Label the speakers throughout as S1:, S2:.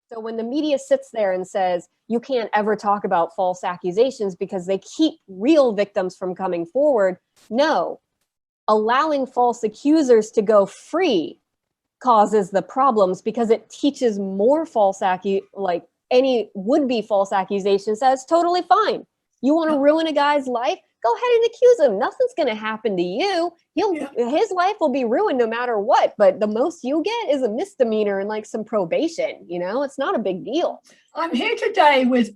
S1: So when the media sits there and says, you can't ever talk about false accusations because they keep real victims from coming forward, no, allowing false accusers to go free causes the problems, because it teaches more like any would-be false accusations. That's totally fine. You want to ruin a guy's life? Go ahead and accuse him. Nothing's going to happen to you. His life will be ruined no matter what. But the most you get is a misdemeanor and like some probation. You know, it's not a big deal.
S2: I'm here today with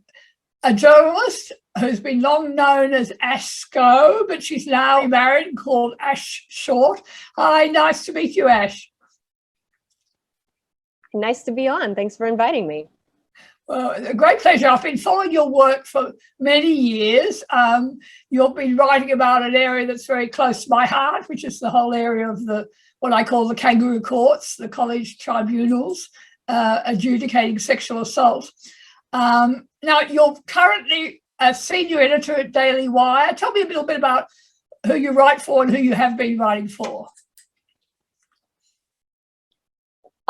S2: a journalist who's been long known as Ashe Schow, but she's now married and called Ashe Short. Hi, nice to meet you, Ashe.
S1: Nice to be on. Thanks for inviting me.
S2: Well, a great pleasure. I've been following your work for many years. You've been writing about an area that's very close to my heart, which is the whole area of what I call the kangaroo courts, the college tribunals, adjudicating sexual assault. Now, you're currently a senior editor at Daily Wire. Tell me a little bit about who you write for and who you have been writing for.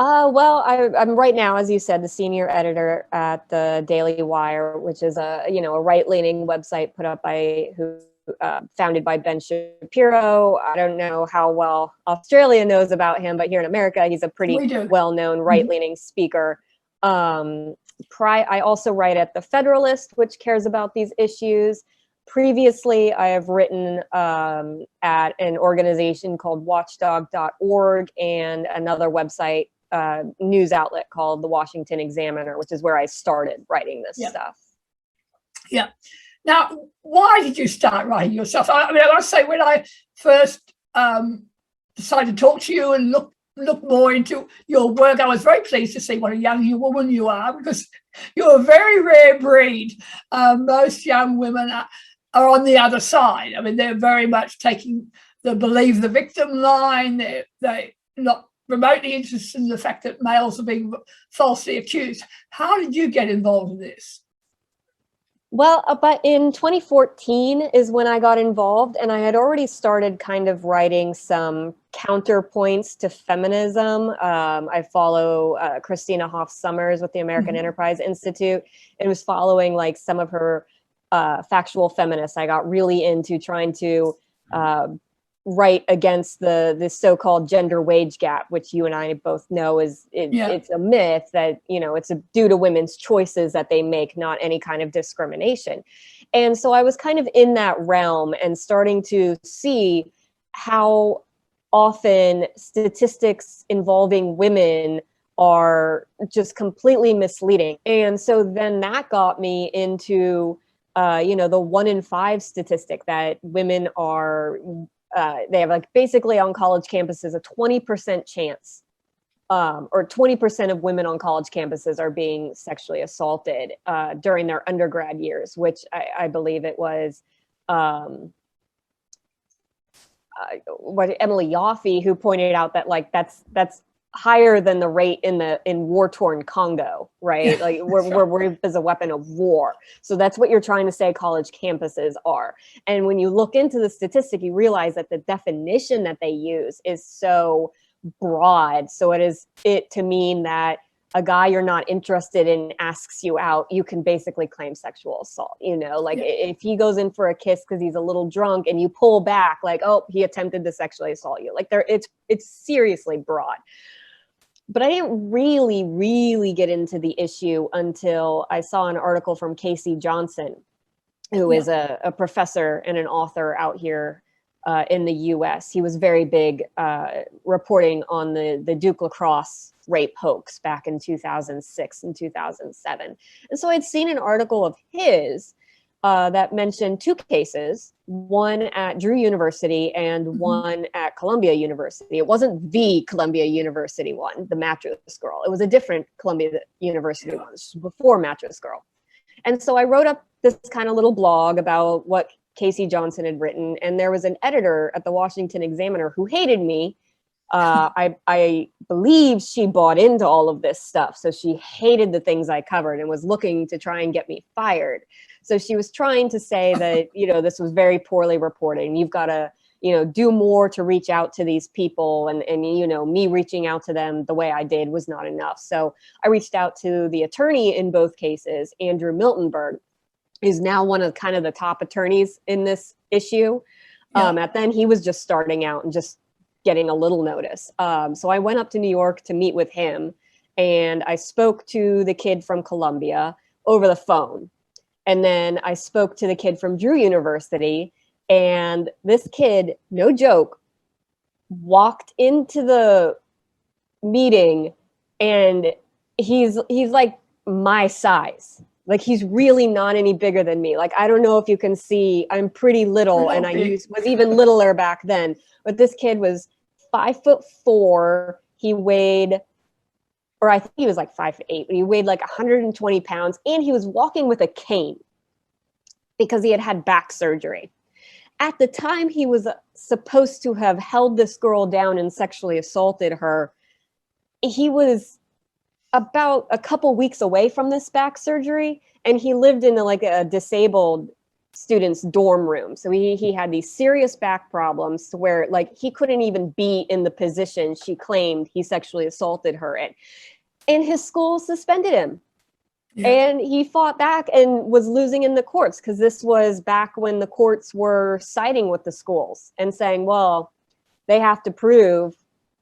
S1: Well, I'm right now, as you said, the senior editor at the Daily Wire, which is a right-leaning website founded by Ben Shapiro. I don't know how well Australia knows about him, but here in America, he's a pretty well-known right-leaning speaker. I also write at the Federalist, which cares about these issues. Previously, I have written at an organization called watchdog.org and another website, news outlet called the Washington Examiner, which is where I started writing this stuff.
S2: Yeah. Now, why did you start writing yourself? I mean, I must say, when I first decided to talk to you and look more into your work, I was very pleased to see what a young woman you are, because you're a very rare breed. Most young women are on the other side. I mean, they're very much taking the believe the victim line. They're not remotely interested in the fact that males are being falsely accused. How did you get involved in this?
S1: Well, but in 2014 is when I got involved, and I had already started kind of writing some counterpoints to feminism. I follow Christina Hoff Sommers with the American Enterprise Institute, and was following like some of her factual feminists. I got really into trying to write against the so-called gender wage gap, which you and I both know it's a myth, that, you know, it's due to women's choices that they make, not any kind of discrimination. And so I was kind of in that realm and starting to see how often statistics involving women are just completely misleading. And so then that got me into, the 1 in 5 statistic that women are they have, like, basically on college campuses a 20% chance, or 20% of women on college campuses are being sexually assaulted during their undergrad years, which I believe it was Emily Yoffe who pointed out that, like, that's higher than the rate in war-torn Congo, right? Like where rape is a weapon of war. So that's what you're trying to say college campuses are. And when you look into the statistic, you realize that the definition that they use is so broad. So it to mean that a guy you're not interested in asks you out, you can basically claim sexual assault. If he goes in for a kiss because he's a little drunk and you pull back, like, oh, he attempted to sexually assault you. Like, it's seriously broad. But I didn't really get into the issue until I saw an article from Casey Johnson, who is a professor and an author out here in the US. He was very big reporting on the Duke lacrosse rape hoax back in 2006 and 2007. And so I'd seen an article of his that mentioned 2 cases, one at Drew University and one at Columbia University. It wasn't the Columbia University one, the Mattress Girl. It was a different Columbia University one. This was before Mattress Girl. And so I wrote up this kind of little blog about what Casey Johnson had written. And there was an editor at the Washington Examiner who hated me. I believe she bought into all of this stuff. So she hated the things I covered and was looking to try and get me fired. So she was trying to say that, this was very poorly reported and you've got to, do more to reach out to these people. And me reaching out to them the way I did was not enough. So I reached out to the attorney in both cases, Andrew Miltenberg, who's now one of kind of the top attorneys in this issue. At then he was just starting out and just getting a little notice. So I went up to New York to meet with him, and I spoke to the kid from Columbia over the phone. And then I spoke to the kid from Drew University, and this kid, no joke, walked into the meeting, and he's like my size. Like, he's really not any bigger than me. Like, I don't know if you can see, I'm pretty little, and I was even littler back then. But this kid was 5'4". He weighed, or I think he was like 5'8", but he weighed like 120 pounds, and he was walking with a cane because he had had back surgery. At the time he was supposed to have held this girl down and sexually assaulted her, he was about a couple weeks away from this back surgery, and he lived in a disabled student's dorm room. So he had these serious back problems to where he couldn't even be in the position she claimed he sexually assaulted her in. And his school suspended him. Yeah. And he fought back and was losing in the courts, because this was back when the courts were siding with the schools and saying, well, they have to prove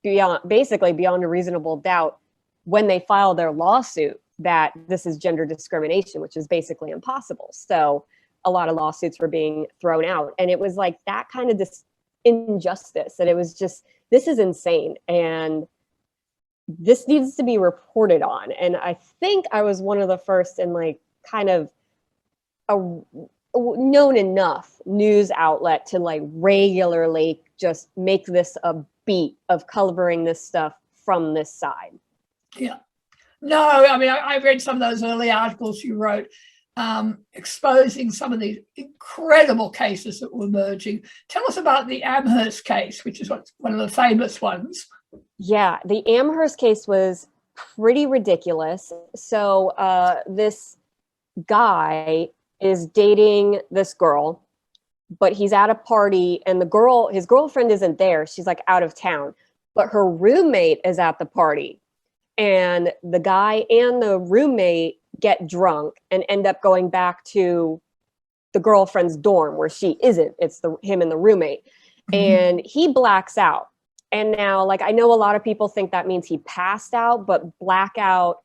S1: beyond a reasonable doubt when they file their lawsuit that this is gender discrimination, which is basically impossible. So a lot of lawsuits were being thrown out. And it was like that kind of injustice that it was just, this is insane. And this needs to be reported on. And I think I was one of the first in kind of a known enough news outlet to regularly just make this a beat of covering this stuff from this side.
S2: Yeah. No, I mean, I read some of those early articles you wrote, exposing some of these incredible cases that were emerging. Tell us about the Amherst case, which is one of the famous ones.
S1: Yeah, the Amherst case was pretty ridiculous. So this guy is dating this girl, but he's at a party, and his girlfriend isn't there. She's out of town, but her roommate is at the party. And the guy and the roommate get drunk and end up going back to the girlfriend's dorm where she isn't. It's him and the roommate. Mm-hmm. And he blacks out. And now, I know a lot of people think that means he passed out, but blackout,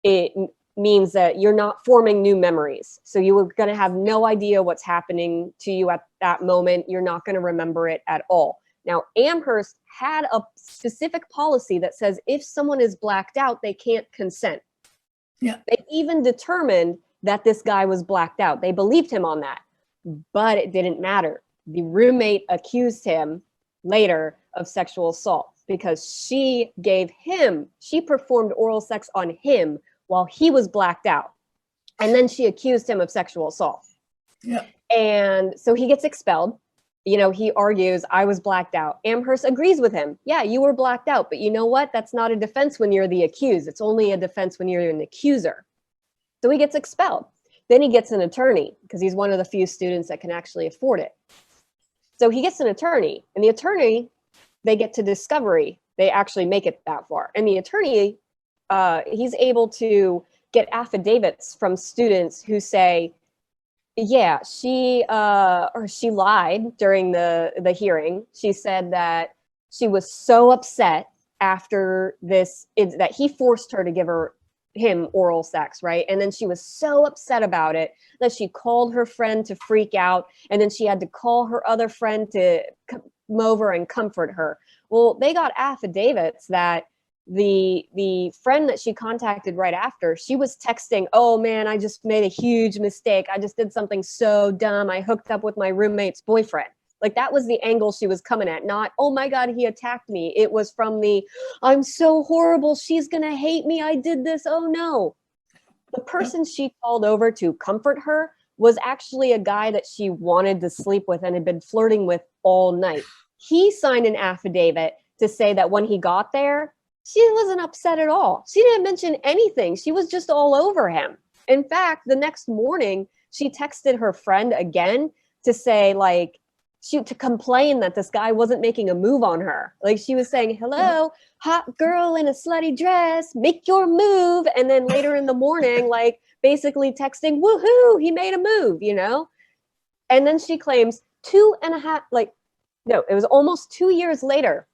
S1: it means that you're not forming new memories. So you were going to have no idea what's happening to you at that moment. You're not going to remember it at all. Now, Amherst had a specific policy that says if someone is blacked out, they can't consent. Yeah. They even determined that this guy was blacked out. They believed him on that, but it didn't matter. The roommate accused him later of sexual assault because she performed oral sex on him while he was blacked out. And then she accused him of sexual assault. Yeah. And so he gets expelled. He argues, I was blacked out. Amherst agrees with him. Yeah, you were blacked out, but you know what? That's not a defense when you're the accused. It's only a defense when you're an accuser. So he gets expelled. Then he gets an attorney because he's one of the few students that can actually afford it. So he gets an attorney, and the attorney, they get to discovery. They actually make it that far. And the attorney, he's able to get affidavits from students who say, yeah, she lied during the hearing. She said that she was so upset after this, that he forced her to give him oral sex, right? And then she was so upset about it that she called her friend to freak out, and then she had to call her other friend to come over and comfort her. Well, they got affidavits that the friend that she contacted right after, she was texting, oh man, I just made a huge mistake. I just did something so dumb. I hooked up with my roommate's boyfriend. That was the angle she was coming at, not, oh my God, he attacked me. It was from I'm so horrible. She's going to hate me. I did this. Oh no. The person she called over to comfort her was actually a guy that she wanted to sleep with and had been flirting with all night. He signed an affidavit to say that when he got there, she wasn't upset at all. She didn't mention anything. She was just all over him. In fact, the next morning, she texted her friend again to say, to complain that this guy wasn't making a move on her. Like she was saying, hello, hot girl in a slutty dress, make your move. And then later in the morning, like basically texting, woohoo, he made a move, you know? And then she claims it was almost 2 years later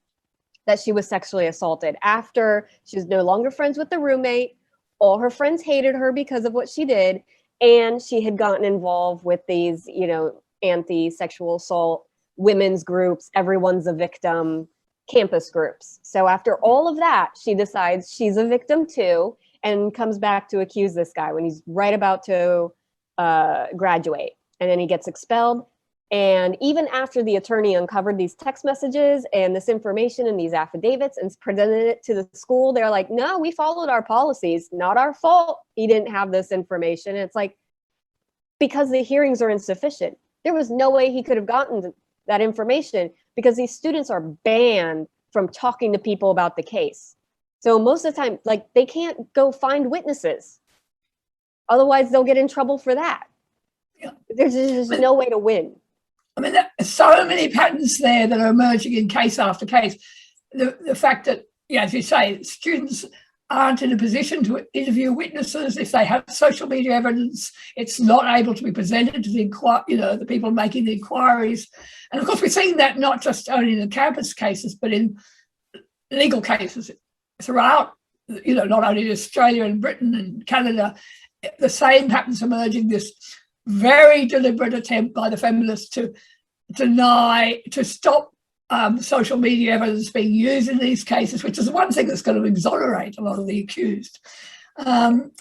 S1: that she was sexually assaulted after she was no longer friends with the roommate. All her friends hated her because of what she did. And she had gotten involved with these, you know, anti-sexual assault women's groups, everyone's a victim, campus groups. So after all of that, she decides she's a victim too, and comes back to accuse this guy when he's right about to graduate. And then he gets expelled. And even after the attorney uncovered these text messages and this information and these affidavits and presented it to the school, they're like, no, we followed our policies. Not our fault he didn't have this information. And it's like, because the hearings are insufficient. There was no way he could have gotten that information because these students are banned from talking to people about the case. So most of the time, like, they can't go find witnesses. Otherwise, they'll get in trouble for that.
S2: Yeah.
S1: There's just no way to win.
S2: I mean, there's so many patterns there that are emerging in case after case. The fact that, yeah, as you say, students aren't in a position to interview witnesses. If they have social media evidence, it's not able to be presented to the people making the inquiries. And of course, we're seeing that not just only in the campus cases, but in legal cases throughout, not only in Australia and Britain and Canada. The same patterns emerging, this very deliberate attempt by the feminists to stop social media evidence being used in these cases, which is one thing that's going to exonerate a lot of the accused. And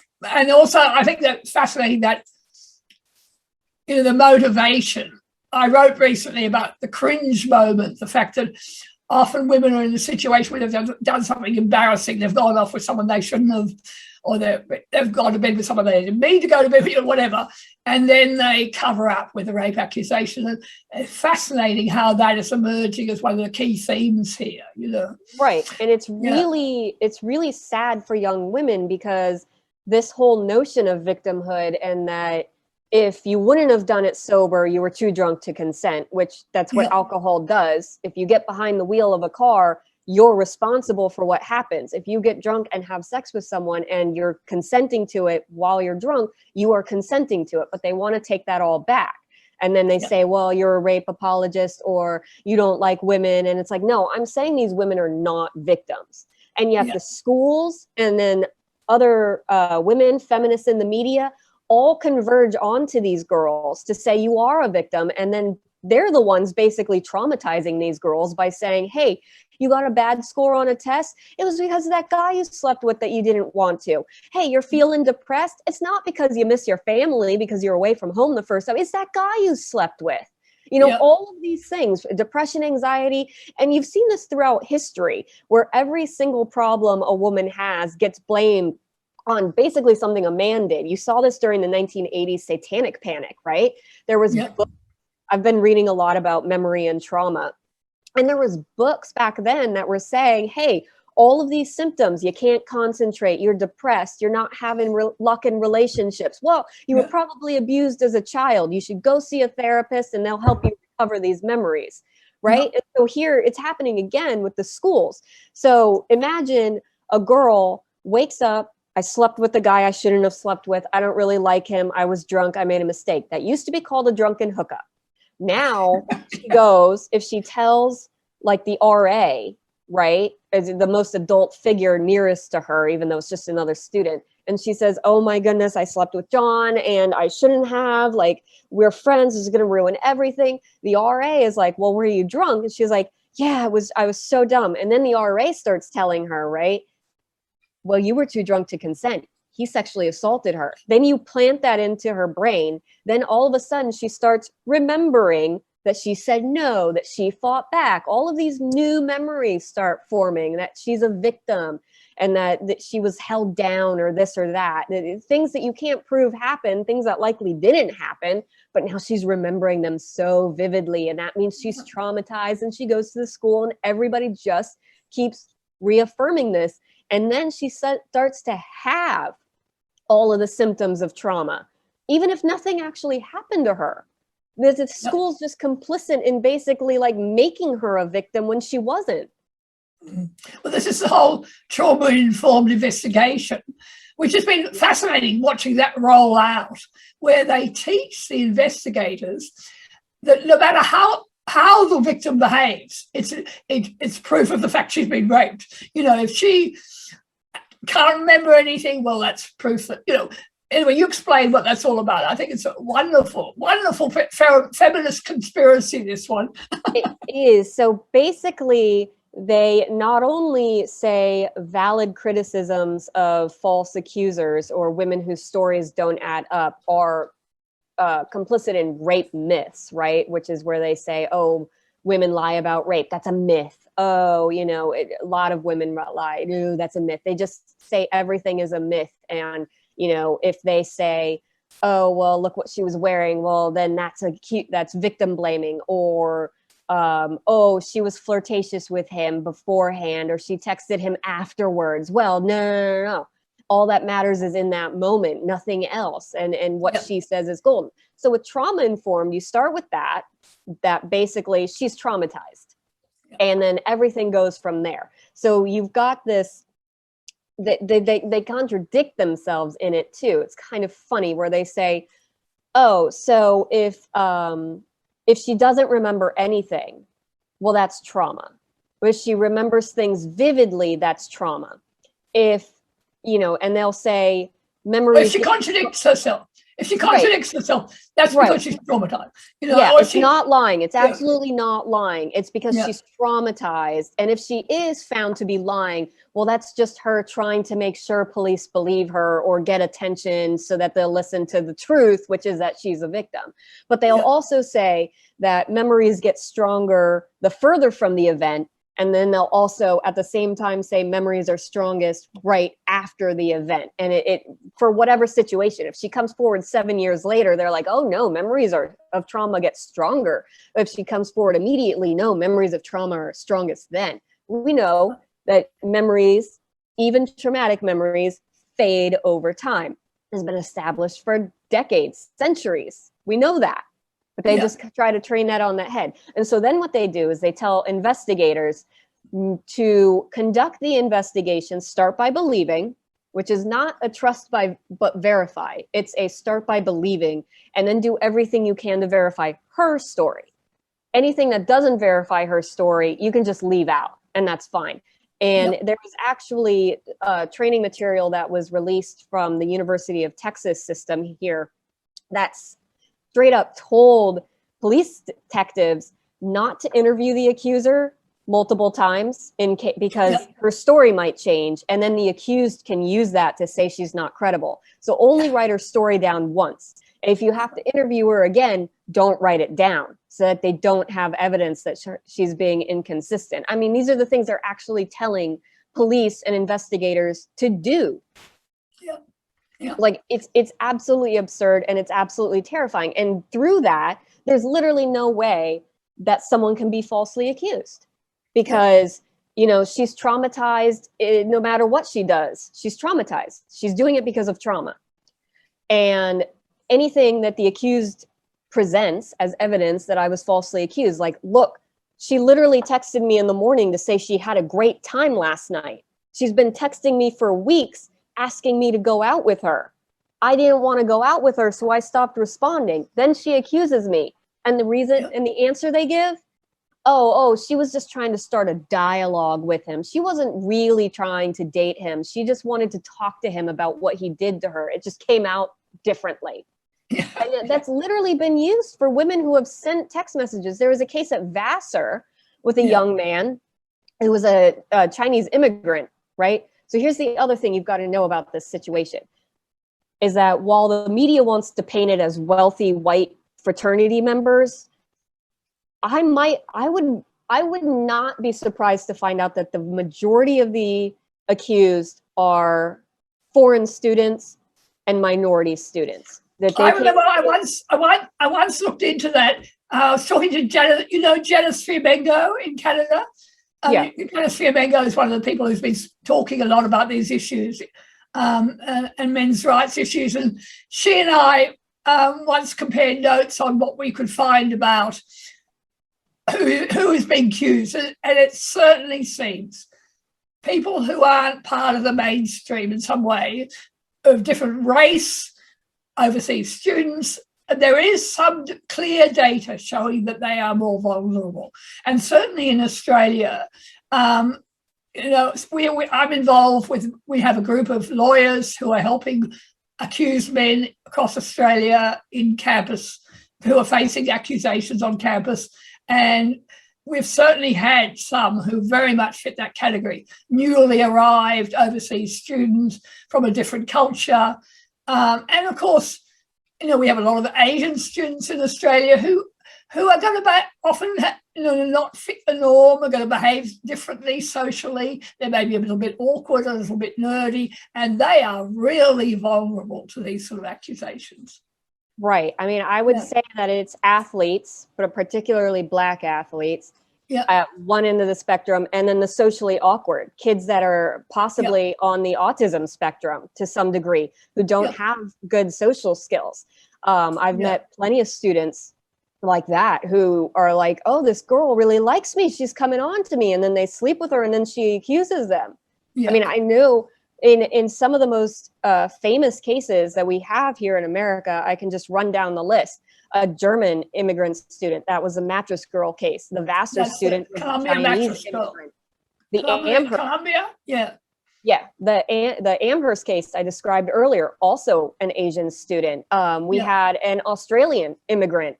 S2: also, I think that's fascinating that, the motivation. I wrote recently about the cringe moment, the fact that often women are in a situation where they've done something embarrassing, they've gone off with someone they shouldn't have, or they've gone to bed with someone they didn't mean to go to bed with, or whatever, and then they cover up with a rape accusation. And it's fascinating how that is emerging as one of the key themes here,
S1: Right, and it's really sad for young women because this whole notion of victimhood, and that if you wouldn't have done it sober, you were too drunk to consent, which that's what alcohol does. If you get behind the wheel of a car, you're responsible for what happens. If you get drunk and have sex with someone and you're consenting to it while you're drunk, you are consenting to it, but they want to take that all back. And then they say, well, you're a rape apologist, or you don't like women. And it's like, no, I'm saying these women are not victims. And yet the schools and then other women, feminists in the media, all converge onto these girls to say you are a victim. And then they're the ones basically traumatizing these girls by saying, hey, you got a bad score on a test. It was because of that guy you slept with that you didn't want to. Hey, you're feeling depressed. It's not because you miss your family because you're away from home the first time. It's that guy you slept with. All of these things, depression, anxiety. And you've seen this throughout history where every single problem a woman has gets blamed on basically something a man did. You saw this during the 1980s satanic panic, right? There was books. I've been reading a lot about memory and trauma. And there was books back then that were saying, hey, all of these symptoms, you can't concentrate, you're depressed, you're not having luck in relationships. Well, you were probably abused as a child. You should go see a therapist and they'll help you recover these memories, right? And so here it's happening again with the schools. So imagine a girl wakes up, I slept with the guy I shouldn't have slept with. I don't really like him. I was drunk. I made a mistake. That used to be called a drunken hookup. Now she goes, if she tells like the RA, right, as the most adult figure nearest to her, even though it's just another student, and she says, oh my goodness, I slept with John and I shouldn't have, like, we're friends, this is going to ruin everything. The RA is like, well, were you drunk? And she's like, yeah, I was so dumb. And then the RA starts telling her, right, well, you were too drunk to consent. He sexually assaulted her. Then you plant that into her brain. Then all of a sudden she starts remembering that she said no, that she fought back. All of these new memories start forming, that she's a victim and that she was held down or this or that. Things that you can't prove happened, things that likely didn't happen, but now she's remembering them so vividly. And that means she's traumatized, and she goes to the school and everybody just keeps reaffirming this. And then she starts to have all of the symptoms of trauma, even if nothing actually happened to her. The school's just complicit in basically like making her a victim when she wasn't.
S2: Well, this is the whole trauma-informed investigation, which has been fascinating watching that roll out, where they teach the investigators that no matter how the victim behaves, it's proof of the fact she's been raped. You know, if she can't remember anything, well, that's proof that, you know. Anyway, you explain what that's all about. I think it's a wonderful, wonderful feminist conspiracy, this one.
S1: It is. So basically, they not only say valid criticisms of false accusers or women whose stories don't add up are complicit in rape myths, right? Which is where they say, oh, women lie about rape. That's a myth. Oh, you know, a lot of women lie. No, that's a myth. They just say everything is a myth. And, you know, if they say, oh, well, look what she was wearing, well, then that's victim blaming. Or, oh, she was flirtatious with him beforehand, or she texted him afterwards. Well, no. All that matters is in that moment, nothing else. And what she says is golden. So with trauma informed, you start with that basically she's traumatized. And then everything goes from there. So you've got this, they contradict themselves in it too. It's kind of funny where they say, oh, so if she doesn't remember anything, well, that's trauma. If she remembers things vividly, that's trauma. If, you know, and they'll say memory.
S2: If she contradicts herself. If she contradicts herself, that's because she's traumatized. You know,
S1: yeah, it's not lying. It's absolutely not lying. It's because she's traumatized. And if she is found to be lying, well, that's just her trying to make sure police believe her or get attention so that they'll listen to the truth, which is that she's a victim. But they'll also say that memories get stronger the further from the event. And then they'll also at the same time say memories are strongest right after the event. And it for whatever situation, if she comes forward 7 years later, they're like, oh no, memories of trauma get stronger. If she comes forward immediately, no, memories of trauma are strongest then. We know that memories, even traumatic memories, fade over time. It's been established for decades, centuries. We know that. But they just try to train that on that head. And so then what they do is they tell investigators to conduct the investigation, start by believing, which is not a trust but verify. It's a start by believing, and then do everything you can to verify her story. Anything that doesn't verify her story, you can just leave out, and that's fine. And there was actually training material that was released from the University of Texas system here that's straight up told police detectives not to interview the accuser multiple times because her story might change, and then the accused can use that to say she's not credible. So only write her story down once. And if you have to interview her again, don't write it down so that they don't have evidence that she's being inconsistent. I mean, these are the things they're actually telling police and investigators to do. Like it's absolutely absurd, and it's absolutely terrifying. And through that, there's literally no way that someone can be falsely accused because, you know, she's traumatized. No matter what she does, she's traumatized. She's doing it because of trauma. And anything that the accused presents as evidence that I was falsely accused, like, look, she literally texted me in the morning to say she had a great time last night. She's been texting me for weeks asking me to go out with her. I didn't want to go out with her, so I stopped responding. Then she accuses me. And the reason and the answer they give, oh, she was just trying to start a dialogue with him. She wasn't really trying to date him. She just wanted to talk to him about what he did to her. It just came out differently. And that's literally been used for women who have sent text messages. There was a case at Vassar with a young man who was a Chinese immigrant, right? So here's the other thing you've got to know about this situation is that while the media wants to paint it as wealthy white fraternity members, I would not be surprised to find out that the majority of the accused are foreign students and minority students.
S2: I remember I once looked into that. I was talking to Janice, Janice Fiamengo in Canada. Janice Fiamengo is one of the people who's been talking a lot about these issues and men's rights issues. And she and I once compared notes on what we could find about who is being accused, and it certainly seems people who aren't part of the mainstream in some way, of different race, overseas students, there is some clear data showing that they are more vulnerable. And certainly in Australia, I'm involved with, we have a group of lawyers who are helping accused men across Australia in campus who are facing accusations on campus. And we've certainly had some who very much fit that category, newly arrived overseas students from a different culture. And of course, we have a lot of Asian students in Australia who are going to often not fit the norm, are going to behave differently socially. They may be a little bit awkward, a little bit nerdy, and they are really vulnerable to these sort of accusations.
S1: Right. I mean, I would say that it's athletes, but particularly Black athletes, at one end of the spectrum, and then the socially awkward kids that are possibly on the autism spectrum to some degree, who don't have good social skills. I've met plenty of students like that who are like, oh, this girl really likes me, she's coming on to me, and then they sleep with her and then she accuses them. I mean, I knew in some of the most famous cases that we have here in America, I can just run down the list. A German immigrant student, that was a mattress girl case. The Vassar student was a Chinese immigrant. The Amherst, the Amherst case I described earlier, also an Asian student. We had an Australian immigrant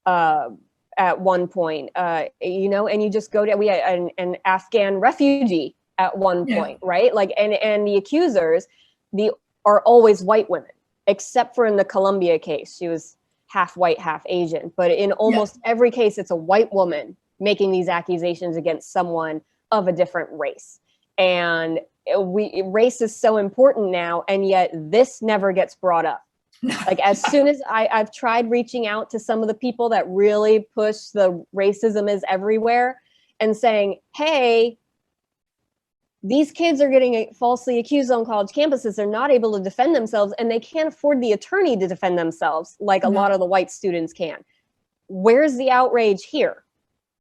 S1: at one point, and you just go to, we had an Afghan refugee at one point, right? Like, and the accusers, are always white women, except for in the Columbia case. She was half white, half Asian. But in almost every case, it's a white woman making these accusations against someone of a different race. And race is so important now, and yet this never gets brought up. Like, as soon as I've tried reaching out to some of the people that really push the racism is everywhere and saying, hey, these kids are getting falsely accused on college campuses. They're not able to defend themselves, and they can't afford the attorney to defend themselves like a lot of the white students can. Where's the outrage here?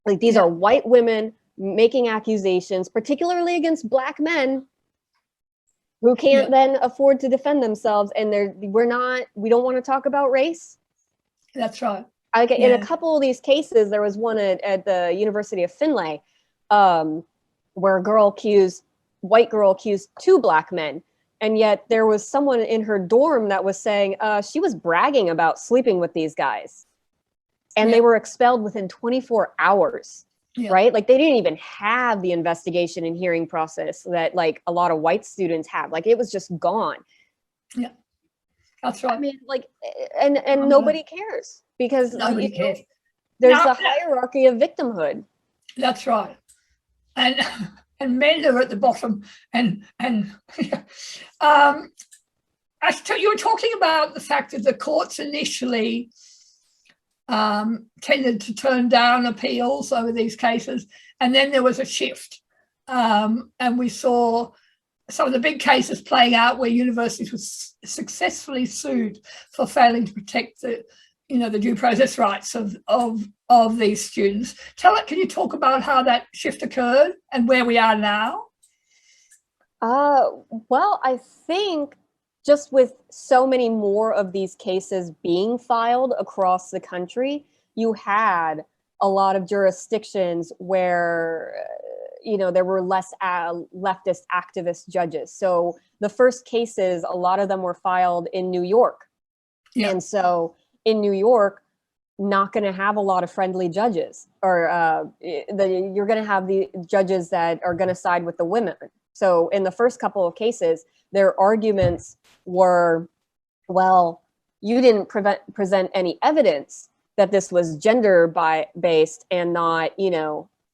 S1: Like, these are white women making accusations, particularly against Black men who can't then afford to defend themselves. And we don't want to talk about race.
S2: That's right.
S1: Like, in a couple of these cases, there was one at the University of Finlay, where a white girl accused 2 Black men. And yet there was someone in her dorm that was saying she was bragging about sleeping with these guys. And they were expelled within 24 hours, right? Like, they didn't even have the investigation and hearing process that, like, a lot of white students have. Like, it was just gone. Yeah,
S2: that's right.
S1: I mean, like, and nobody cares, because
S2: nobody cares.
S1: There's a hierarchy of victimhood.
S2: That's right. And men are at the bottom. And you were talking about the fact that the courts initially tended to turn down appeals over these cases, and then there was a shift, and we saw some of the big cases playing out where universities were successfully sued for failing to protect the due process rights of these students. Can you talk about how that shift occurred and where we are now?
S1: Well, I think just with so many more of these cases being filed across the country, you had a lot of jurisdictions where, there were less leftist activist judges. So the first cases, a lot of them were filed in New York. And so in New York, not going to have a lot of friendly judges, or you're going to have the judges that are going to side with the women. So in the first couple of cases, their arguments were, well, you didn't present any evidence that this was gender-based and not,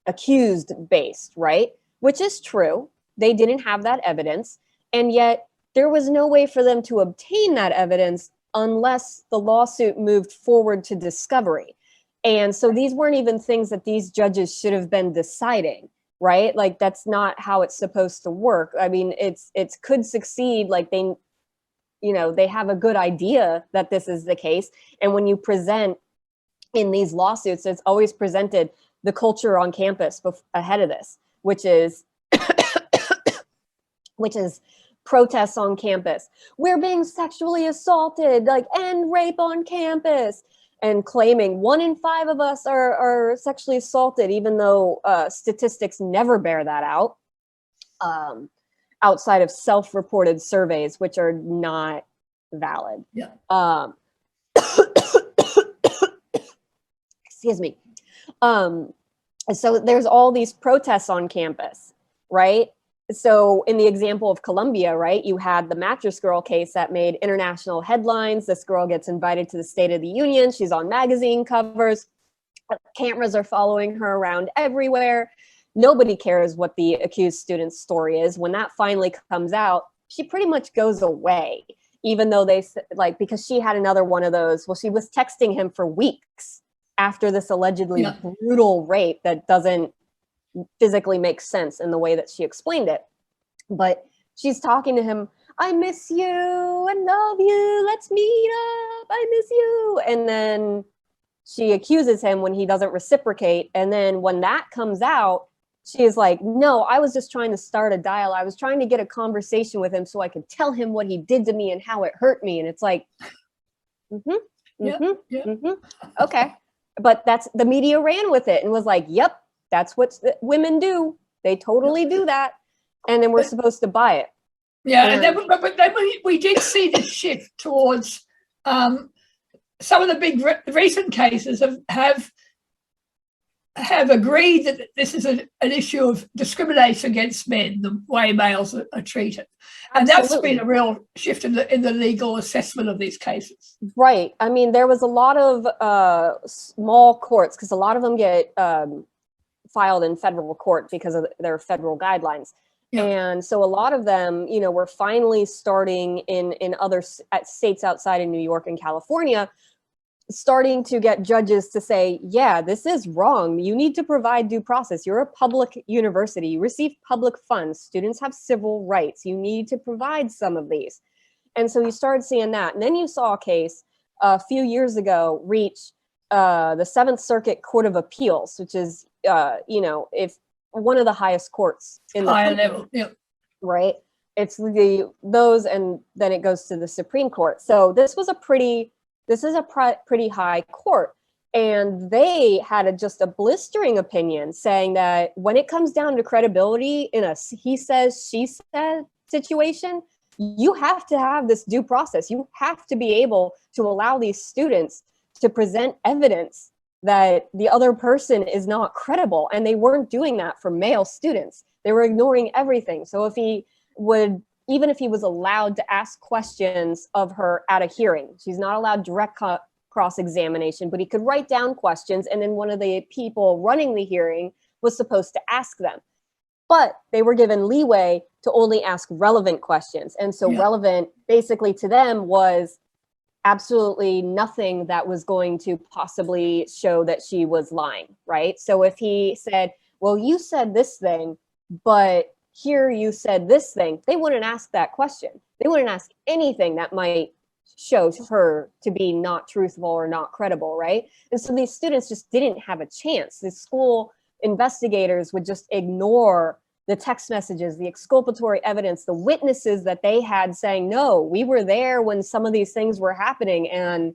S1: accused-based, right? Which is true. They didn't have that evidence. And yet there was no way for them to obtain that evidence unless the lawsuit moved forward to discovery. And so these weren't even things that these judges should have been deciding, right? Like, that's not how it's supposed to work. I mean, it could succeed. Like, you know, they have a good idea that this is the case. And when you present in these lawsuits, it's always presented the culture on campus ahead of this, which is protests on campus. We're being sexually assaulted, like, end rape on campus, and claiming 1 in 5 of us are sexually assaulted, even though statistics never bear that out, outside of self-reported surveys, which are not valid.
S2: Yeah.
S1: Excuse me. So there's all these protests on campus, right? So in the example of Columbia, right, you had the mattress girl case that made international headlines. This girl gets invited to the State of the Union. She's on magazine covers. Cameras are following her around everywhere. Nobody cares what the accused student's story is. When that finally comes out, she pretty much goes away, even though they, like, because she had another one of those. Well, she was texting him for weeks after this allegedly brutal rape that doesn't physically make sense in the way that she explained it. But she's talking to him, I miss you, I love you, let's meet up, I miss you. And then she accuses him when he doesn't reciprocate. And then when that comes out, she is like, no, I was just trying to start a dialogue. I was trying to get a conversation with him so I could tell him what he did to me and how it hurt me. And it's like, okay. But that's, the media ran with it and was like, yep, that's what women do. They totally do that. And then we're supposed to buy it.
S2: Yeah, and then, but then we did see this shift towards some of the big recent cases have agreed that this is an issue of discrimination against men, the way males are treated. And that's been a real shift in the legal assessment of these cases. Right.
S1: I mean, there was a lot of small courts, because a lot of them get filed in federal court because of their federal guidelines. Yeah. And so a lot of them, you know, were finally starting in other states outside of New York and California, starting to get judges to say, yeah, this is wrong. You need to provide due process. You're a public university. You receive public funds. Students have civil rights. You need to provide some of these. And so you started seeing that. And then you saw a case a few years ago reach the Seventh Circuit Court of Appeals, which is, you know, if one of the highest courts in the country, right? It's those, and then it goes to the Supreme Court. So this is a pretty high court, and they had just a blistering opinion saying that when it comes down to credibility in a he says, she said situation, you have to have this due process. You have to be able to allow these students to present evidence that the other person is not credible. And they weren't doing that for male students. They were ignoring everything. So if he would, even if he was allowed to ask questions of her at a hearing, she's not allowed direct cross-examination, but he could write down questions, and then one of the people running the hearing was supposed to ask them. But they were given leeway to only ask relevant questions. And so relevant basically to them was absolutely nothing that was going to possibly show that she was lying, right? So if he said, well, you said this thing, but here you said this thing, they wouldn't ask that question. They wouldn't ask anything that might show her to be not truthful or not credible, right? And so these students just didn't have a chance. The school investigators would just ignore the text messages, the exculpatory evidence, the witnesses that they had saying, no, we were there when some of these things were happening, and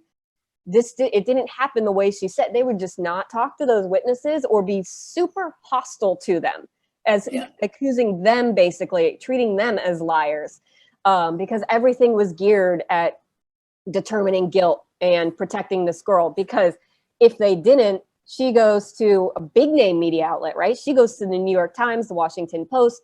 S1: it didn't happen the way she said. They would just not talk to those witnesses or be super hostile to them, as accusing them, basically treating them as liars, because everything was geared at determining guilt and protecting this girl. Because if they didn't, she goes to a big name media outlet, right? She goes to the New York Times, the Washington Post,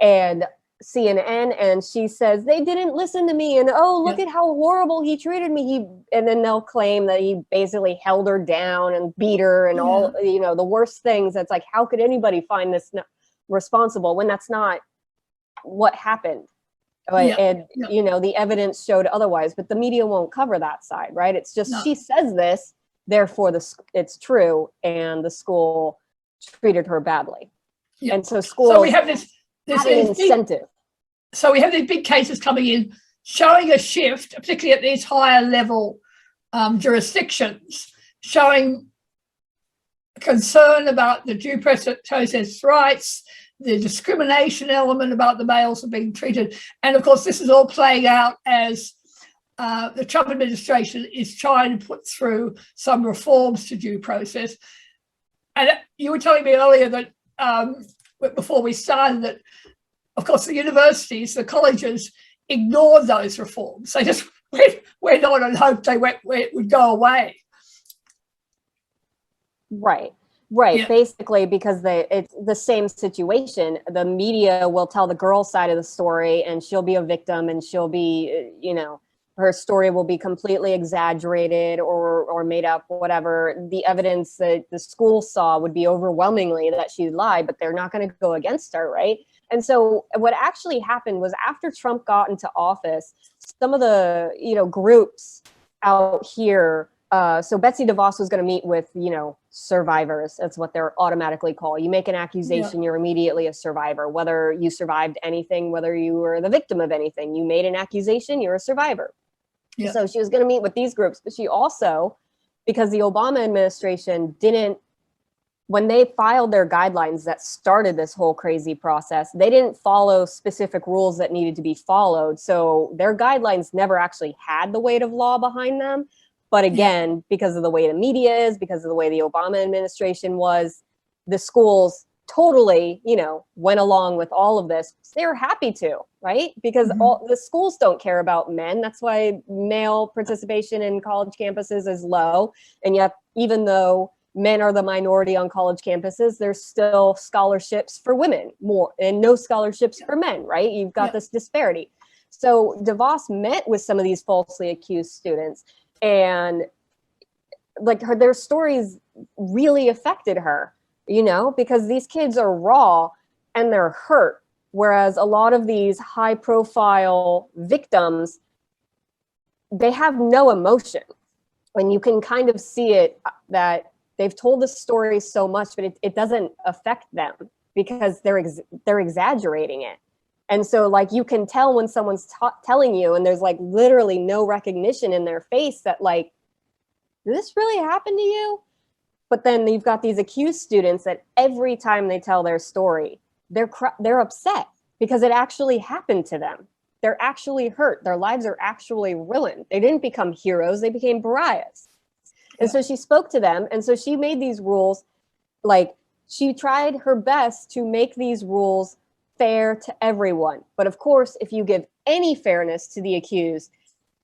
S1: and CNN, and she says, they didn't listen to me, and oh, look at how horrible he treated me. And then they'll claim that he basically held her down and beat her and all, you know, the worst things. That's like, how could anybody find this responsible when that's not what happened? And you know, the evidence showed otherwise, but the media won't cover that side, right? It's just, she says this, therefore it's true, and the school treated her badly. And so schools,
S2: so we have this
S1: incentive.
S2: So we have these big cases coming in showing a shift, particularly at these higher level jurisdictions, showing concern about the due process rights, the discrimination element about the males are being treated. And of course, this is all playing out as the Trump administration is trying to put through some reforms to due process. And you were telling me earlier that before we started that, of course, the universities, the colleges ignored those reforms. They just went on and hoped it would go away.
S1: Right. Yeah. Basically, because it's the same situation. The media will tell the girl's side of the story, and she'll be a victim, and she'll be, her story will be completely exaggerated or made up, whatever. The evidence that the school saw would be overwhelmingly that she lied, but they're not going to go against her, right? And so what actually happened was after Trump got into office, some of the, groups out here, so Betsy DeVos was going to meet with, survivors. That's what they're automatically called. You make an accusation, You're immediately a survivor, whether you survived anything, whether you were the victim of anything. You made an accusation, you're a survivor. Yeah. So she was going to meet with these groups, but she also, because the Obama administration didn't, when they filed their guidelines that started this whole crazy process, they didn't follow specific rules that needed to be followed. So their guidelines never actually had the weight of law behind them. But again, because of the way the media is, because of the way the Obama administration was, the schools totally, went along with all of this. They were happy to, right? Because all the schools don't care about men. That's why male participation in college campuses is low. And yet, even though men are the minority on college campuses, there's still scholarships for women more and no scholarships for men, right? You've got this disparity. So DeVos met with some of these falsely accused students, and their stories really affected her, because these kids are raw and they're hurt. Whereas a lot of these high profile victims, they have no emotion. And you can kind of see it that they've told the story so much, but it doesn't affect them because they're exaggerating it. And so you can tell when someone's telling you, and there's literally no recognition in their face that did this really happen to you? But then you've got these accused students that every time they tell their story, they're upset because it actually happened to them. They're actually hurt. Their lives are actually ruined. They didn't become heroes. They became pariahs. And so she spoke to them. And so she made these rules, she tried her best to make these rules fair to everyone. But of course, if you give any fairness to the accused,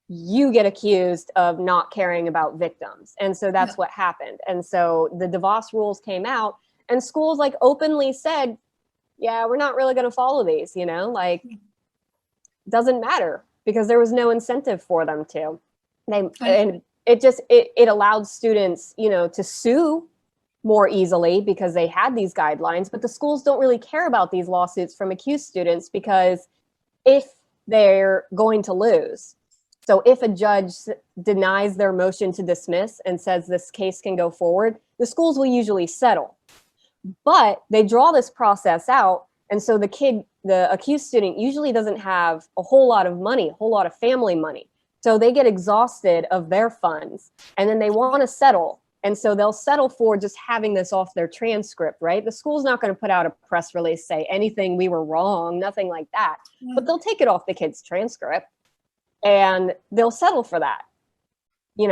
S1: you get accused of not caring about victims. And so that's what happened. And so the DeVos rules came out, and schools openly said, yeah, we're not really going to follow these, doesn't matter, because there was no incentive for them to. And it allowed students, to sue more easily because they had these guidelines, but the schools don't really care about these lawsuits from accused students, because if they're going to lose, so if a judge denies their motion to dismiss and says this case can go forward, the schools will usually settle. But they draw this process out, and so the accused student usually doesn't have a whole lot of money, a whole lot of family money. So they get exhausted of their funds, and then they want to settle. And so they'll settle for just having this off their transcript, right? The school's not going to put out a press release, say anything, we were wrong, nothing like that. But they'll take it off the kid's transcript, and they'll settle for that. You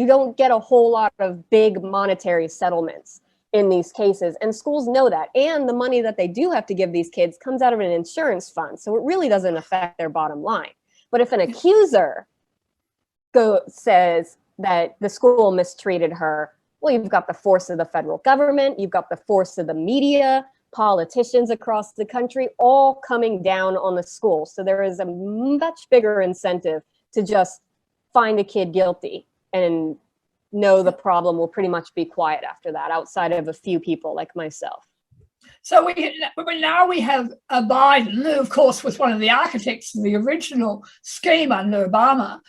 S1: don't get a whole lot of big monetary settlements in these cases. And schools know that. And the money that they do have to give these kids comes out of an insurance fund. So it really doesn't affect their bottom line. But if an accuser says that the school mistreated her, well, you've got the force of the federal government, you've got the force of the media, politicians across the country, all coming down on the school. So there is a much bigger incentive to just find a kid guilty and know the problem will pretty much be quiet after that, outside of a few people like myself.
S2: So now we have Biden, who of course was one of the architects of the original scheme under Obama,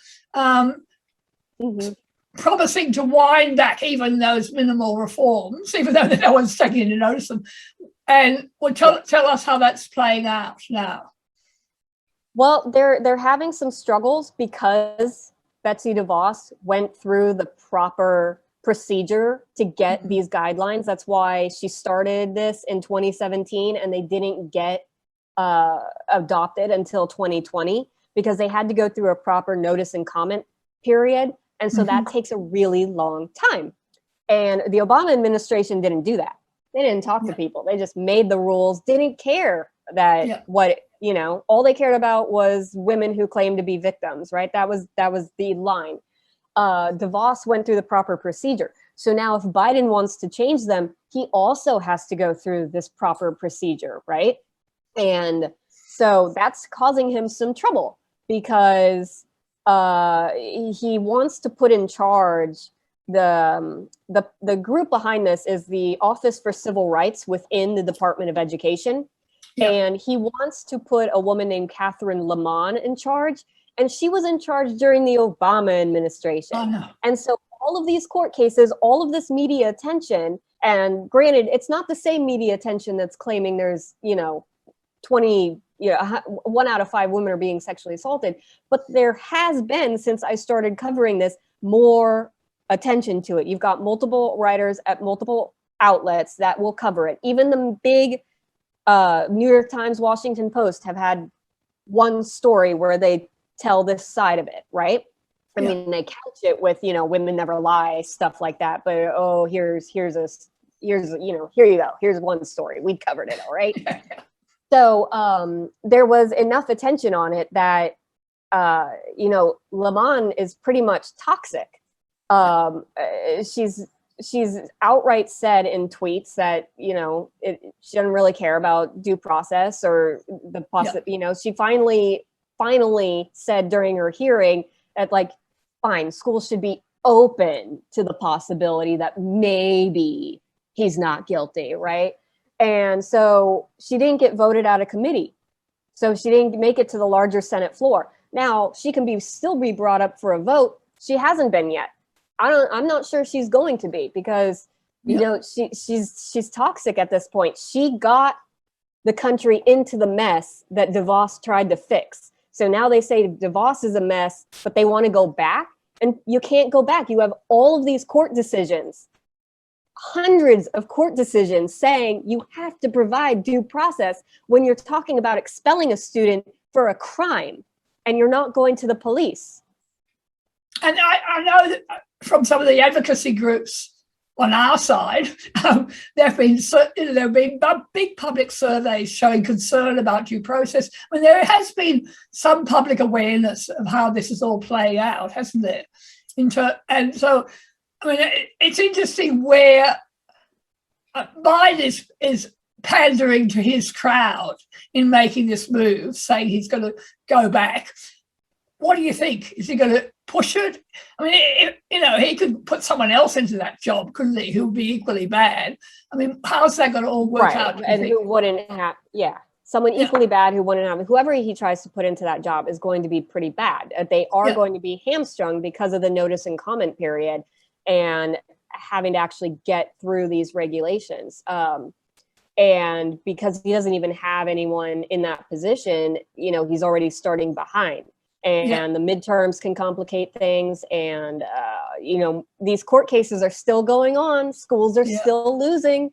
S2: promising to wind back even those minimal reforms, even though no one's taking any notice of them. And tell us how that's playing out now.
S1: Well, they're having some struggles because Betsy DeVos went through the proper procedure to get these guidelines. That's why she started this in 2017, and they didn't get adopted until 2020 because they had to go through a proper notice and comment period. And so that takes a really long time. And the Obama administration didn't do that. They didn't talk to people. They just made the rules, didn't care that all they cared about was women who claimed to be victims, right? That was the line. DeVos went through the proper procedure. So now if Biden wants to change them, he also has to go through this proper procedure, right? And so that's causing him some trouble because he wants to put in charge the group behind this is the Office for Civil Rights within the Department of Education. And he wants to put a woman named Catherine Lamon in charge. And she was in charge during the Obama administration.
S2: Oh, no.
S1: And so all of these court cases, all of this media attention, and granted, it's not the same media attention that's claiming there's, 1 out of 5 women are being sexually assaulted. But there has been, since I started covering this, more attention to it. You've got multiple writers at multiple outlets that will cover it. Even the big New York Times, Washington Post have had one story where they tell this side of it, right? I mean, they couch it with, women never lie, stuff like that. But, oh, here you go. Here's one story. We covered it, all right? So there was enough attention on it that, Lamon is pretty much toxic. She's outright said in tweets that, she doesn't really care about due process or the she finally said during her hearing that fine, schools should be open to the possibility that maybe he's not guilty, right? And so she didn't get voted out of committee. So she didn't make it to the larger Senate floor. Now she can still be brought up for a vote. She hasn't been yet. I'm not sure she's going to be because, she's toxic at this point. She got the country into the mess that DeVos tried to fix. So now they say DeVos is a mess, but they want to go back, and you can't go back. You have all of these court decisions, hundreds of court decisions saying you have to provide due process when you're talking about expelling a student for a crime and you're not going to the police.
S2: And I know that from some of the advocacy groups on our side, there have been big public surveys showing concern about due process. I mean, there has been some public awareness of how this is all playing out, hasn't there? And so, I mean, it's interesting where Biden is pandering to his crowd in making this move, saying he's going to go back. What do you think? Is he going to push it? I mean, he could put someone else into that job, couldn't he, who would be equally bad? I mean, how's that going to all work out?
S1: And who wouldn't have, someone equally bad who wouldn't have, whoever he tries to put into that job is going to be pretty bad. They are going to be hamstrung because of the notice and comment period and having to actually get through these regulations. And because he doesn't even have anyone in that position, he's already starting behind. And the midterms can complicate things. And, these court cases are still going on. Schools are still losing.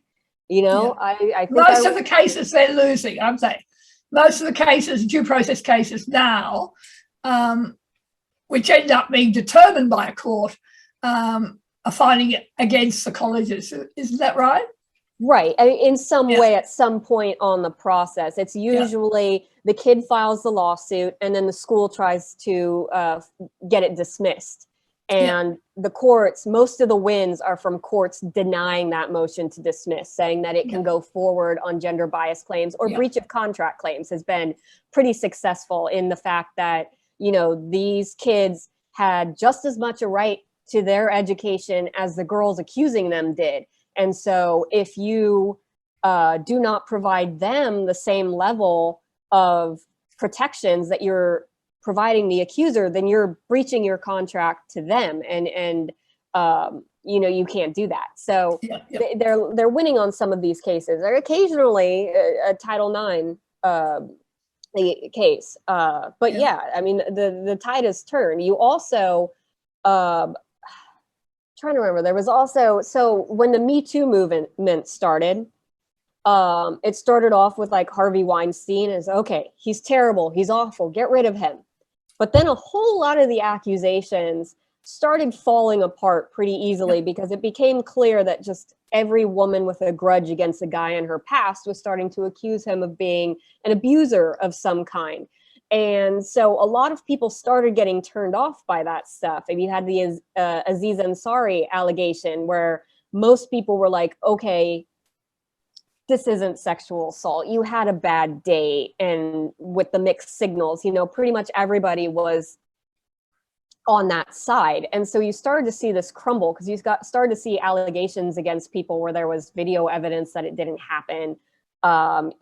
S1: I think
S2: most of the cases they're losing, I'm saying. Most of the cases, due process cases now, which end up being determined by a court, are finding it against the colleges. Isn't that right?
S1: Right. I mean, in some way, at some point on the process, it's usually the kid files the lawsuit and then the school tries to get it dismissed. And the courts, most of the wins are from courts denying that motion to dismiss, saying that it can go forward on gender bias claims or breach of contract claims has been pretty successful in the fact that, these kids had just as much a right to their education as the girls accusing them did. And so if you do not provide them the same level of protections that you're providing the accuser, then you're breaching your contract to them. And you can't do that. So they're winning on some of these cases. There occasionally a Title IX the case. But yeah, I mean, the tide has turned. You also, trying to remember, there was also, so when the Me Too movement started, it started off with like Harvey Weinstein as, okay, he's terrible, he's awful, get rid of him. But then a whole lot of the accusations started falling apart pretty easily because it became clear that just every woman with a grudge against a guy in her past was starting to accuse him of being an abuser of some kind. And so a lot of people started getting turned off by that stuff. And you had the Aziz Ansari allegation where most people were like, okay, this isn't sexual assault. You had a bad day. And with the mixed signals, you know, pretty much everybody was on that side. And so you started to see this crumble because started to see allegations against people where there was video evidence that it didn't happen,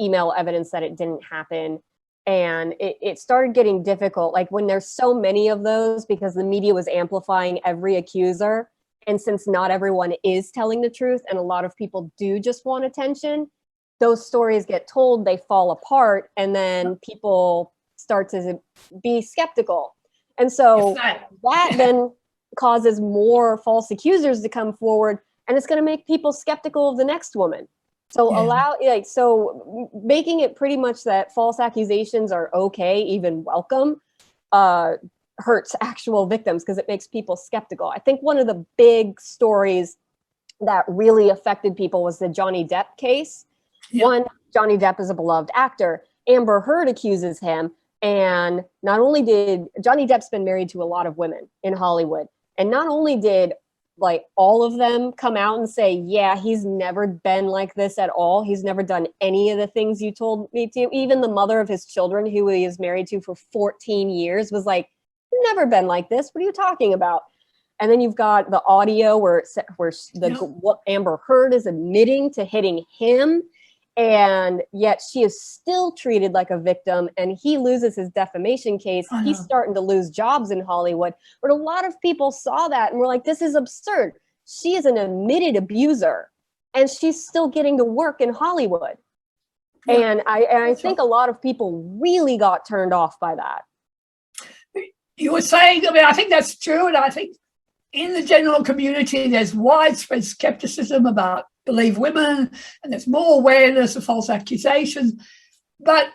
S1: email evidence that it didn't happen. And it started getting difficult, like when there's so many of those, because the media was amplifying every accuser. And since not everyone is telling the truth and a lot of people do just want attention, those stories get told, they fall apart, and then people start to be skeptical. And so that then causes more false accusers to come forward, and it's going to make people skeptical of the next woman. So so making it pretty much that false accusations are okay, even welcome, hurts actual victims because it makes people skeptical. I think one of the big stories that really affected people was the Johnny Depp case. One, Johnny Depp is a beloved actor. Amber Heard accuses him. And not only did Johnny Depp's been married to a lot of women in Hollywood, and not only did like all of them come out and say, yeah, he's never been like this at all. He's never done any of the things you told me to. Even the mother of his children, who he is married to for 14 years, was like, never been like this. What are you talking about? And then you've got the audio where what Amber Heard is admitting to hitting him. And yet she is still treated like a victim, and he loses his defamation case. He's starting to lose jobs in Hollywood. But a lot of people saw that and were like, this is absurd. She is an admitted abuser, and she's still getting to work in Hollywood. Yeah. And I think a lot of people really got turned off by that.
S2: You were saying, I mean, I think that's true. And I think in the general community, there's widespread skepticism about Believe Women, and there's more awareness of false accusations. But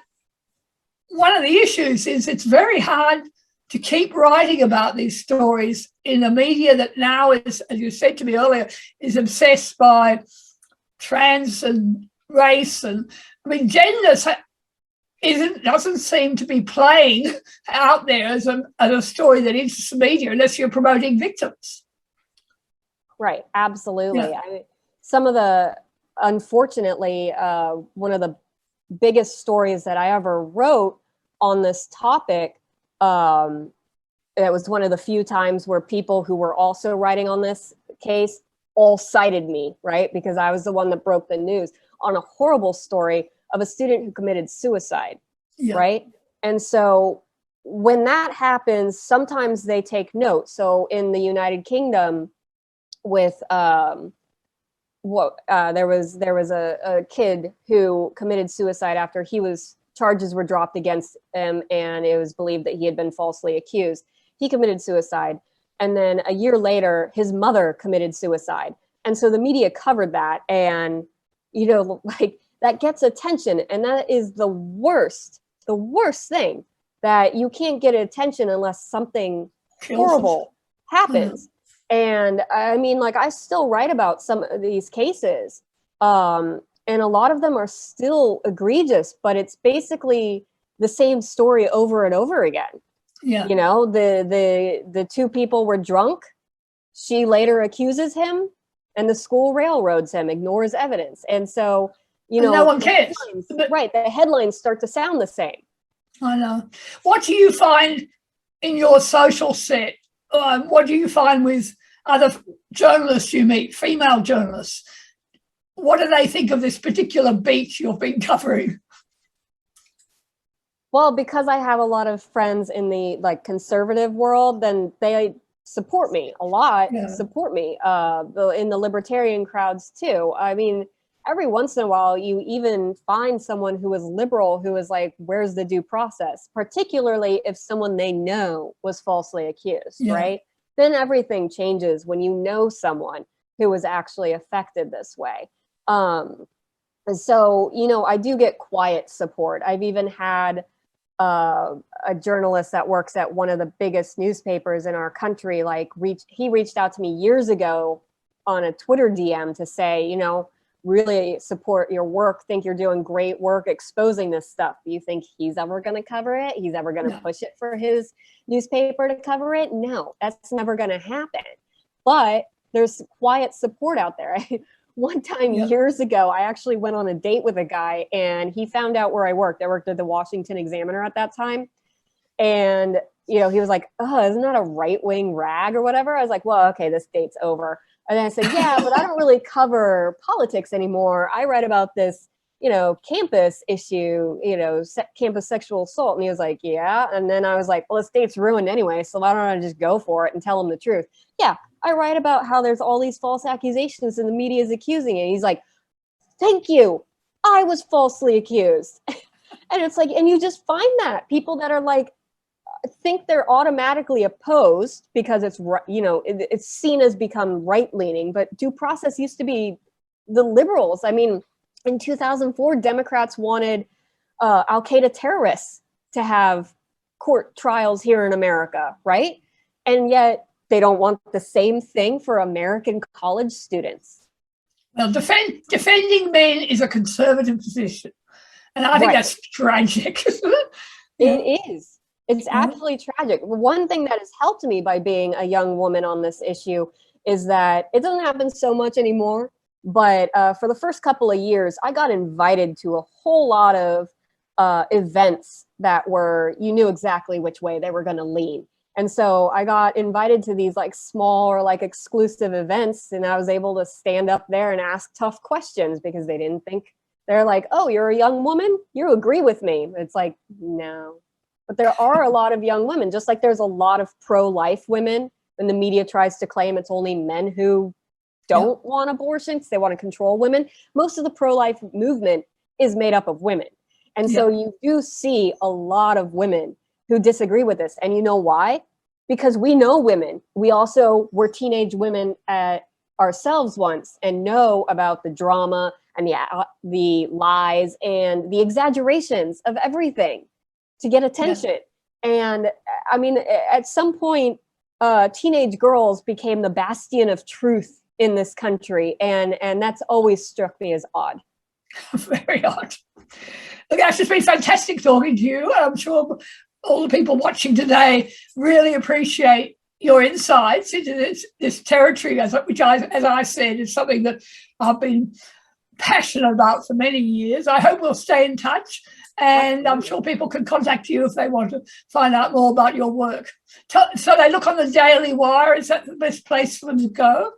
S2: one of the issues is it's very hard to keep writing about these stories in a media that now is, as you said to me earlier, is obsessed by trans and race. And I mean, gender doesn't seem to be playing out there as a story that interests the media unless you're promoting victims.
S1: Right, absolutely. Yeah. Some of the, unfortunately, one of the biggest stories that I ever wrote on this topic, it was one of the few times where people who were also writing on this case all cited me, right? Because I was the one that broke the news on a horrible story of a student who committed suicide, right? And so when that happens, sometimes they take note. So in the United Kingdom with, there was a kid who committed suicide after charges were dropped against him, and it was believed that he had been falsely accused. He committed suicide, and then a year later, his mother committed suicide. And so the media covered that, and you know, like that gets attention, and that is the worst thing, that you can't get attention unless something horrible happens. And I mean, like, I still write about some of these cases, and a lot of them are still egregious, but it's basically the same story over and over again. Yeah. You know, the two people were drunk. She later accuses him, and the school railroads him, ignores evidence. And so, you know,
S2: no one cares.
S1: Right. The headlines start to sound the same.
S2: I know. What do you find in your social set? What do you find with other journalists you meet, female journalists? What do they think of this particular beat you've been covering?
S1: Well, because I have a lot of friends in the like conservative world, then they support me a lot, support me in the libertarian crowds too. I mean, every once in a while, you even find someone who is liberal who is like, where's the due process? Particularly if someone they know was falsely accused, right? Then everything changes when you know someone who was actually affected this way. And so, you know, I do get quiet support. I've even had a journalist that works at one of the biggest newspapers in our country, like he reached out to me years ago on a Twitter DM to say, you know, really support your work, think you're doing great work exposing this stuff. Do you think he's ever going to cover it? He's ever going to push it for his newspaper to cover it? No, that's never going to happen. But there's quiet support out there. One time years ago, I actually went on a date with a guy and he found out where I worked. I worked at the Washington Examiner at that time. And, you know, he was like, oh, isn't that a right-wing rag or whatever? I was like, well, okay, this date's over. And then I said, yeah, but I don't really cover politics anymore. I write about this, you know, campus issue, you know, campus sexual assault. And he was like, yeah. And then I was like, well, this date's ruined anyway, so why don't I just go for it and tell him the truth? Yeah, I write about how there's all these false accusations and the media is accusing it. He's like, thank you. I was falsely accused. And it's like, and you just find that people that are like, think they're automatically opposed because it's, you know, it's seen as become right-leaning, but due process used to be the liberals. I mean, in 2004, Democrats wanted Al-Qaeda terrorists to have court trials here in America, right? And yet they don't want the same thing for American college students.
S2: Well, defending men is a conservative position. And I think that's tragic, isn't it?
S1: It is. It's absolutely tragic. One thing that has helped me by being a young woman on this issue is that it doesn't happen so much anymore. But for the first couple of years, I got invited to a whole lot of events that were, you knew exactly which way they were going to lean. And so I got invited to these like small or like exclusive events, and I was able to stand up there and ask tough questions because they didn't think, they're like, oh, you're a young woman? You agree with me? It's like, no. But there are a lot of young women, just like there's a lot of pro-life women, and the media tries to claim it's only men who don't want abortions, they want to control women. Most of the pro-life movement is made up of women. And so you do see a lot of women who disagree with this. And you know why? Because we know women. We also were teenage women ourselves once and know about the drama and the lies and the exaggerations of everything to get attention. And I mean, at some point, teenage girls became the bastion of truth in this country. And that's always struck me as odd.
S2: Very odd. Look, Ash, it's been fantastic talking to you. I'm sure all the people watching today really appreciate your insights into this territory, which, as I said, is something that I've been passionate about for many years. I hope we'll stay in touch, and I'm sure people can contact you if they want to find out more about your work. So they look on the Daily Wire. Is that the best place for them to go?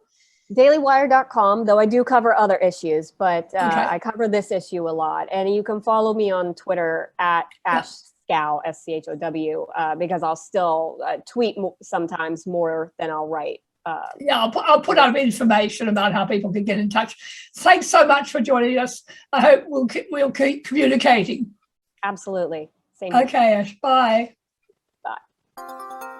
S1: dailywire.com, though I do cover other issues, but I cover this issue a lot. And you can follow me on Twitter at Ashe Schow, SCHOW, because I'll still tweet sometimes more than I'll write.
S2: I'll put out information about how people can get in touch. Thanks so much for joining us. I hope we'll keep communicating.
S1: Absolutely. Same.
S2: Okay, Ash. Bye.
S1: Bye.